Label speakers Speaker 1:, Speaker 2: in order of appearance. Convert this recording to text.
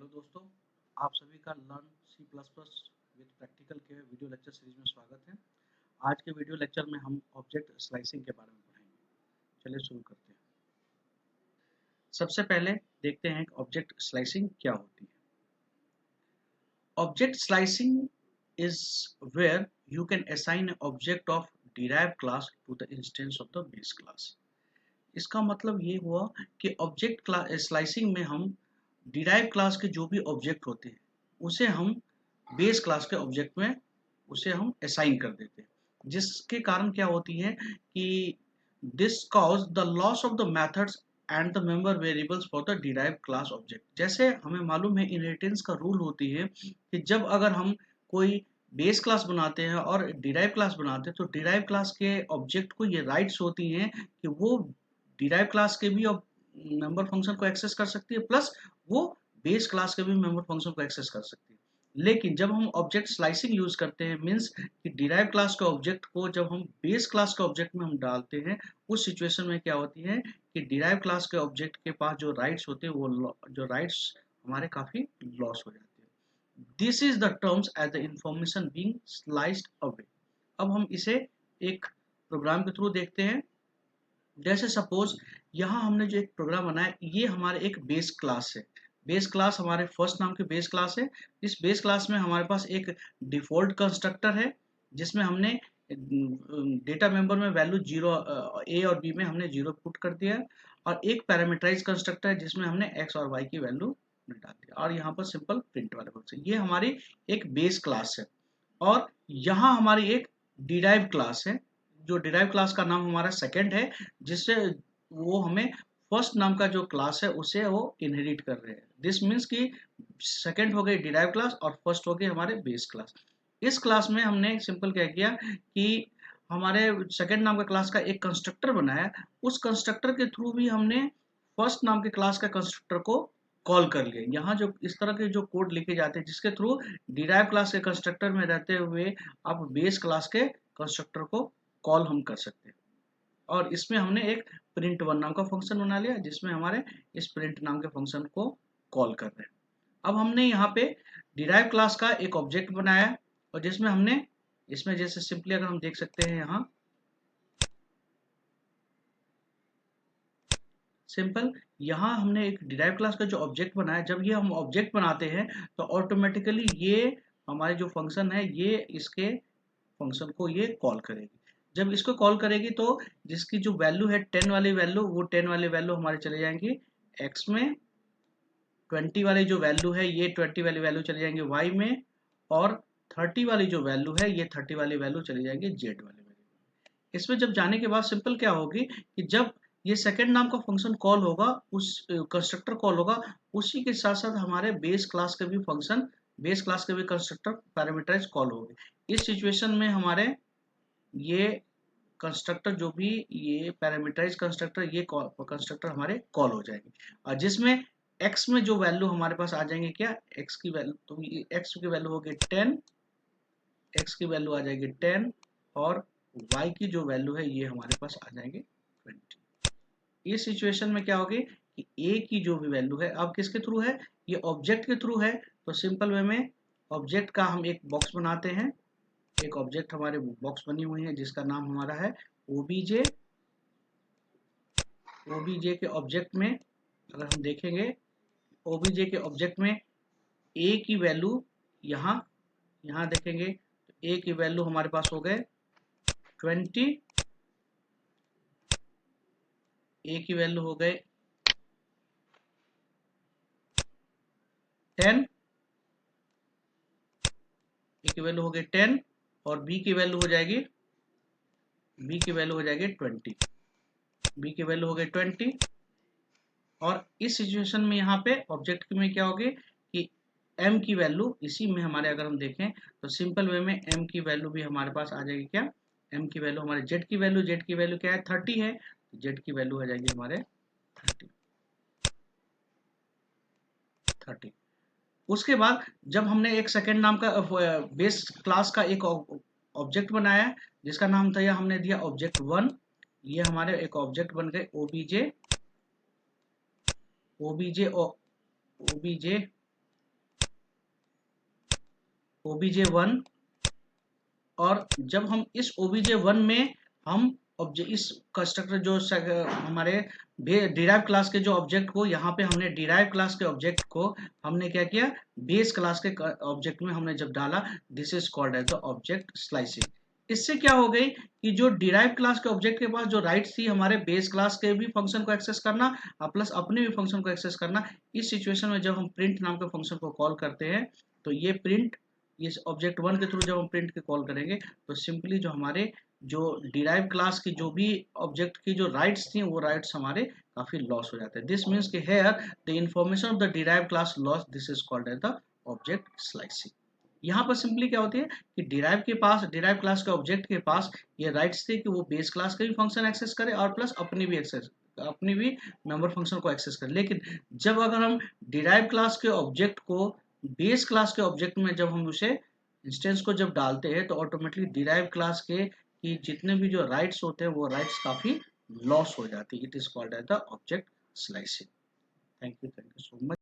Speaker 1: Hello दोस्तों, आप सभी का learn C plus plus with practical के वीडियो लेक्चर सीरीज में स्वागत है। आज के वीडियो लेक्चर में हम ऑब्जेक्ट स्लाइसिंग के बारे में पढ़ेंगे। चलिए शुरू करते हैं। सबसे पहले देखते हैं कि ऑब्जेक्ट स्लाइसिंग क्या होती है। Object slicing is where you can assign an object of derived class to the instance of the base class. इसका मतलब ये हुआ कि ऑब्जेक्ट स्लाइसिंग में हम डिराइव क्लास के जो भी ऑब्जेक्ट होते हैं उसे हम बेस क्लास के ऑब्जेक्ट में उसे हम असाइन कर देते हैं, जिसके कारण क्या होती है कि this cause the loss of the methods and the member variables for the derive class object. जैसे हमें मालूम है इनहेरिटेंस का रूल होती है कि जब अगर हम कोई बेस क्लास बनाते हैं और डिराइव क्लास बनाते हैं तो डिराइव क्लास के ऑब्जेक्ट को ये राइट्स होती हैं कि वो डिराइव क्लास के भी मेंबर फंक्शन को एक्सेस कर सकती है, प्लस वो बेस क्लास के भी मेंबर फंक्शन को एक्सेस कर सकती है। लेकिन जब हम ऑब्जेक्ट स्लाइसिंग यूज करते हैं, मींस कि डिराइव क्लास के ऑब्जेक्ट को जब हम बेस क्लास के ऑब्जेक्ट में हम डालते हैं, उस सिचुएशन में क्या होती है कि डिराइव क्लास के ऑब्जेक्ट के पास जो राइट्स होते हैं वो जो राइट्स हमारे काफी लॉस हो जाते हैं। This is the terms as the information being sliced away. अब हम इसे एक प्रोग्राम के थ्रू देखते हैं। जैसे सपोज यहाँ हमने जो एक प्रोग्राम बनाया, ये हमारे एक बेस क्लास है। बेस क्लास हमारे फर्स्ट नाम के बेस क्लास है। इस बेस क्लास में हमारे पास एक डिफॉल्ट कंस्ट्रक्टर है जिसमें हमने डेटा मेंबर में वैल्यू 0 ए और बी में हमने 0 पुट कर दिया, और एक पैरामीटराइज कंस्ट्रक्टर है जिसमें हमने एक्स और वाई की वैल्यू डाल दिया, और यहाँ पर सिंपल प्रिंट वाले फंक्शन। ये हमारी एक बेस क्लास है। और यहाँ हमारी एक डिराइव क्लास है, जो डिराइव क्लास का नाम हमारा सेकंड है, जिससे वो हमें फर्स्ट नाम का जो क्लास है उसे वो इनहेरिट कर रहे हैं। दिस मीन्स कि सेकंड हो गई डिराइव क्लास और फर्स्ट हो गई हमारे बेस क्लास। इस क्लास में हमने सिंपल क्या किया कि हमारे सेकंड नाम का क्लास का एक कंस्ट्रक्टर बनाया। उस कंस्ट्रक्टर के थ्रू भी हमने फर्स्ट नाम के क्लास का कंस्ट्रक्टर को कॉल कर लिया। यहाँ जो इस तरह के जो कोड लिखे जाते हैं जिसके थ्रू डिराइव क्लास के कंस्ट्रक्टर में रहते हुए आप बेस क्लास के कंस्ट्रक्टर को कॉल हम कर सकते हैं। और इसमें हमने एक प्रिंट वन नाम का फंक्शन बना लिया जिसमें हमारे इस प्रिंट नाम के फंक्शन को कॉल कर रहे हैं। अब हमने यहाँ पे डिराइव क्लास का एक ऑब्जेक्ट बनाया और जिसमें हमने इसमें जैसे सिंपली अगर हम देख सकते हैं यहाँ सिंपल, यहाँ हमने एक डिराइव क्लास का जो ऑब्जेक्ट बनाया, जब ये हम ऑब्जेक्ट बनाते हैं तो ऑटोमेटिकली ये हमारे जो फंक्शन है ये इसके फंक्शन को ये कॉल करेगी। जब इसको कॉल करेगी तो जिसकी जो वैल्यू है 10 वाली वैल्यू, वो 10 वाली वैल्यू हमारे चले जाएंगी x में, 20 वाली जो वैल्यू है ये 20 वाली वैल्यू चली जाएंगी y में, और 30 वाली जो वैल्यू है ये 30 वाली वैल्यू चली जाएंगी z वाली वैल्यू। इसमें जब जाने के बाद सिंपल क्या होगी कि जब ये सेकंड नाम का फंक्शन कॉल होगा, उस कंस्ट्रक्टर कॉल होगा, उसी के साथ साथ हमारे बेस क्लास के भी फंक्शन, बेस क्लास के भी कंस्ट्रक्टर पैरामीटराइज कॉल होंगे। इस सिचुएशन में हमारे ये कंस्ट्रक्टर जो भी ये पैरामीटराइज कंस्ट्रक्टर, ये कंस्ट्रक्टर हमारे कॉल हो जाएंगे, और जिसमें x में जो वैल्यू हमारे पास आ जाएंगे, क्या x की वैल्यू, तो x की वैल्यू होगी 10, x की वैल्यू आ जाएगी 10, और y की जो वैल्यू है ये हमारे पास आ जाएंगे 20। इस सिचुएशन में क्या होगी कि a की जो भी वैल्यू है, अब किसके थ्रू है, ये ऑब्जेक्ट के थ्रू है, तो सिंपल वे में ऑब्जेक्ट का हम एक बॉक्स बनाते हैं। एक ऑब्जेक्ट हमारे बॉक्स बनी हुई है जिसका नाम हमारा है obj। obj के ऑब्जेक्ट में अगर हम देखेंगे, obj के ऑब्जेक्ट में a की वैल्यू यहाँ देखेंगे तो a की वैल्यू हमारे पास हो गए 20, a की वैल्यू हो गए 10, a की वैल्यू हो गई 10, और b की वैल्यू हो जाएगी 20, b की वैल्यू हो गई 20। और इस सिचुएशन में यहाँ पे ऑब्जेक्ट में क्या होगी कि m की वैल्यू, इसी में हमारे अगर हम देखें तो सिंपल वे में m की वैल्यू भी हमारे पास आ जाएगी, क्या m की वैल्यू हमारे z की वैल्यू क्या है 30 है, तो z की वैल्यू आ जाएगी हमारे 30। उसके बाद जब हमने एक सेकेंड नाम का बेस क्लास का एक ऑब्जेक्ट बनाया जिसका नाम था, या हमने दिया ऑब्जेक्ट 1, ये हमारे एक ऑब्जेक्ट बन गए obj obj1, और जब हम इस obj1 में हम इस कंस्ट्रक्टर जो हमारे डिराइव क्लास के जो ऑब्जेक्ट को, यहाँ पे हमने डिराइव क्लास के ऑब्जेक्ट को हमने क्या किया, बेस क्लास के ऑब्जेक्ट में हमने जब डाला, this is called as the object slicing. इससे क्या हो गई कि जो डिराइव क्लास के ऑब्जेक्ट के पास जो राइट्स थी हमारे बेस क्लास के भी फंक्शन को एक्सेस करना और प्लस अपने भी फंक्शन को एक्सेस करना, इस सिचुएशन में जब हम प्रिंट नाम के फंक्शन को कॉल करते हैं तो ये प्रिंट, इस ऑब्जेक्ट वन के थ्रू जब हम प्रिंट के कॉल करेंगे तो सिंपली जो हमारे जो डिराइव क्लास की जो भी ऑब्जेक्ट की जो राइट्स थी वो राइट्स हमारे काफी लॉस हो जाते हैं। दिस मीन्स कि here the information of the derive class loss, this is called as the object slicing. यहाँ पर सिंपली क्या होती है कि डिराइव के पास, डिराइव क्लास के ऑब्जेक्ट के पास ये राइट्स थे कि वो बेस क्लास का भी फंक्शन एक्सेस करे और प्लस अपनी भी मेंबर फंक्शन को एक्सेस करे। लेकिन जब अगर हम डिराइव क्लास के ऑब्जेक्ट को बेस क्लास के ऑब्जेक्ट में जब हम उसे इंस्टेंस को जब डालते हैं तो ऑटोमेटिकली डिराइव क्लास के कि जितने भी जो राइट्स होते हैं वो राइट्स काफी लॉस हो जाती है। It is called as the object slicing. Thank you so much.